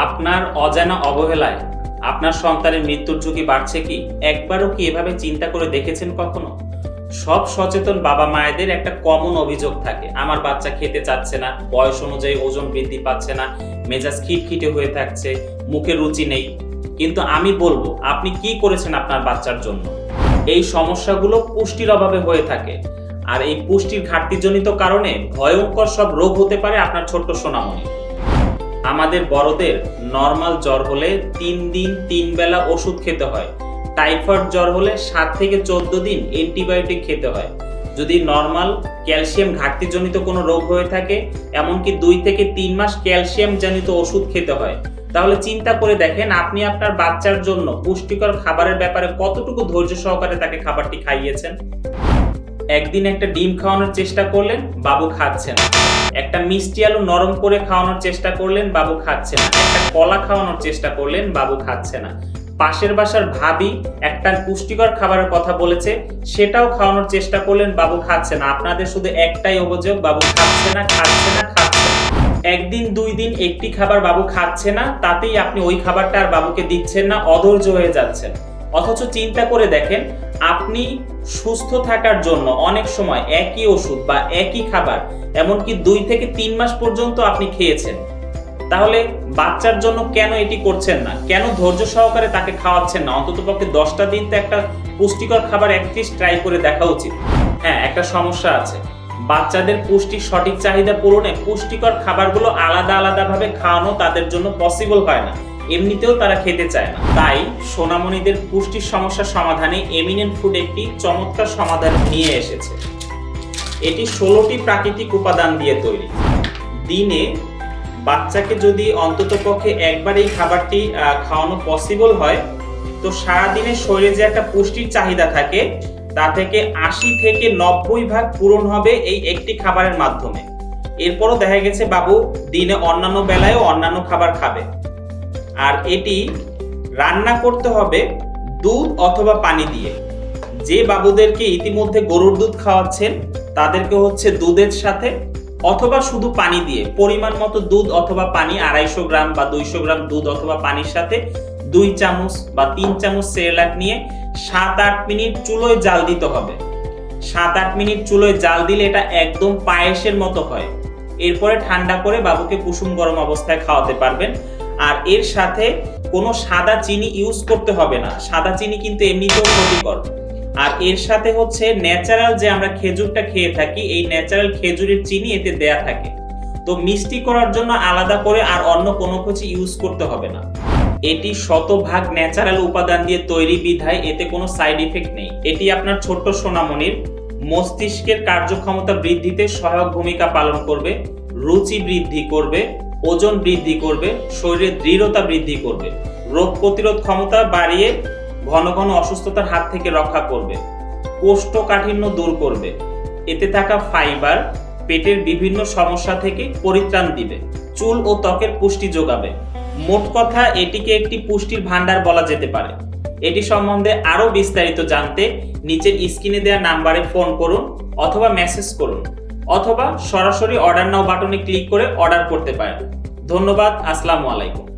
আপনার অজানা অবহেলায় আপনার সন্তানের মৃত্যুর ঝুঁকি বাড়ছে কি? একবারও কি এভাবে চিন্তা করে দেখেছেন কখনো? সব সচেতন বাবা মায়েদের একটা কমন অভিযোগ থাকে, আমার বাচ্চা খেতে চাচ্ছে না, বয়স অনুযায়ী ওজন বৃদ্ধি পাচ্ছে না, মেজাজ খিটখিটে হয়ে থাকছে, মুখে রুচি নেই। কিন্তু আমি বলবো, আপনি কি করেছেন আপনার বাচ্চার জন্য? এই সমস্যাগুলো পুষ্টির অভাবে হয়ে থাকে, আর এই পুষ্টির ঘাটতিজনিত কারণে ভয়ঙ্কর সব রোগ হতে পারে আপনার ছোট্ট সোনামণি। আমাদের বড়দের নরমাল জ্বর হলে 3 দিন 3 বেলা ওষুধ খেতে হয়। টাইফয়েড জ্বর হলে 7 থেকে 14 দিন অ্যান্টিবায়োটিক খেতে হয়। যদি নরমাল ক্যালসিয়াম ঘাটতিজনিত কোনো রোগ হয়ে থাকে, এমনকি 2 থেকে 3 মাস ক্যালসিয়াম জনিত ওষুধ খেতে হয়। তাহলে চিন্তা করে দেখেন, আপনি আপনার বাচ্চার জন্য পুষ্টিকর খাবারের ব্যাপারে কতটুকু ধৈর্য সহকারে তাকে খাবারটি খাইয়েছেন। একদিন একটা ডিম খাওয়ানোর চেষ্টা করলেন, বাবু খাচ্ছে না। একটা মিষ্টি আলু নরম করে খাওয়ানোর চেষ্টা করলেন, বাবু খাচ্ছে না। একটা কলা খাওয়ানোর চেষ্টা করলেন, বাবু খাচ্ছে না। পাশের বাসার ভাবি একটা পুষ্টিকর খাবারের কথা বলেছে, সেটাও খাওয়ানোর চেষ্টা করলেন, বাবু খাচ্ছে না। আপনাদের শুধু একটাই অভিযোগ, বাবু খাচ্ছে না, খাচ্ছে না, খাচ্ছে না। একদিন 2 দিন একটি খাবার বাবু খাচ্ছে না, তাতেই আপনি ওই খাবারটা আর বাবুকে দিচ্ছেন না, অধৈর্য হয়ে যাচ্ছেন। অথচ চিন্তা করে দেখেন, আপনি সুস্থ থাকার জন্য অনেক সময় একই ওষুধ বা একই খাবার এমনকি 2 থেকে 3 মাস পর্যন্ত আপনি খেয়েছেন। তাহলে বাচ্চার জন্য কেন এটি করছেন না? কেন ধৈর্য সহকারে তাকে খাওয়াচ্ছেন না? অন্ততপক্ষে 10টা দিন তো একটা পুষ্টিকর খাবার অ্যাটলিস্ট ট্রাই করে দেখা উচিত। হ্যাঁ, একটা সমস্যা আছে। বাচ্চাদের পুষ্টির সঠিক চাহিদা পূরণে পুষ্টিকর খাবারগুলো আলাদা আলাদাভাবে খাওয়ানো তাদের জন্য পসিবল হয় না। এমনিতেও তারা খেতে চায় না। তাই সোনামণিদের পুষ্টির সমস্যার সমাধানে এমিনেন্ট ফুড একটি চমৎকার সমাধান নিয়ে এসেছে। এটি 16টি প্রাকৃতিক উপাদান দিয়ে তৈরি। দিনে বাচ্চাকে যদি অন্ততপক্ষে একবার এই খাবারটি খাওয়ানো পসিবল হয়, তো সারাদিনের শরীরে যে একটা পুষ্টির চাহিদা থাকে, তা থেকে 80 থেকে 90 ভাগ পূরণ হবে এই একটি খাবারের মাধ্যমে। এরপরও দেখা গেছে বাবু দিনে অন্যান্য বেলায়ও অন্যান্য খাবার খাবে। আর এটি রান্না করতে হবে দুধ অথবা পানি দিয়ে। যে বাবুদেরকে ইতিমধ্যে গরুর দুধ খাওয়াচ্ছেন, তাদেরকে হচ্ছে দুধের সাথে অথবা শুধু পানি দিয়ে, পরিমাণ মতো দুধ অথবা পানি 250 গ্রাম বা 200 গ্রাম দুধ অথবা পানির সাথে 2 চামচ বা 3 চামচ সেরেলাক নিয়ে 7-8 মিনিট চুলোয় জাল দিতে হবে। 7-8 মিনিট চুলোয় জাল দিলে এটা একদম পায়েসের মতো হয়। এরপরে ঠান্ডা করে বাবুকে কুসুম গরম অবস্থায় খাওয়াতে পারবেন। আর এর সাথে কোনো সাদা চিনি ইউজ করতে হবে না। সাদা চিনি কিন্তু এমনিতেও ক্ষতিকর। আর এর সাথে হচ্ছে ন্যাচারাল যে আমরা খেজুরটা খেয়ে থাকি, এই ন্যাচারাল খেজুরের চিনি এতে দেয়া থাকে। তো মিষ্টি করার জন্য আলাদা করে আর অন্য কোনো কিছু ইউজ করতে হবে না। এটি 100% ন্যাচারাল উপাদান দিয়ে তৈরি বিধায় এতে কোনো সাইড ইফেক্ট নেই। এটি আপনার ছোট্ট সোনামণির মস্তিষ্কের কার্যক্ষমতা বৃদ্ধিতে সহায়ক ভূমিকা পালন করবে, রুচি বৃদ্ধি করবে, ওজন বৃদ্ধি করবে, শরীরের দৃঢ়তা বৃদ্ধি করবে, রোগ প্রতিরোধ ক্ষমতা বাড়িয়ে ঘন ঘন অসুস্থতার হাত থেকে রক্ষা করবে, কোষ্ঠকাঠিন্য দূর করবে। এতে থাকা ফাইবার পেটের বিভিন্ন সমস্যা থেকে পরিত্রাণ দিবে, চুল ও ত্বকের পুষ্টি যোগাবে। মোট কথা, এটিকে একটি পুষ্টির ভান্ডার বলা যেতে পারে। এটি সম্বন্ধে আরো বিস্তারিত জানতে নিচের স্ক্রিনে দেওয়া নাম্বারে ফোন করুন অথবা মেসেজ করুন, অথবা সরাসরি অর্ডার নাও বাটনে ক্লিক করে অর্ডার করতে পারেন। ধন্যবাদ। আসসালামু আলাইকুম।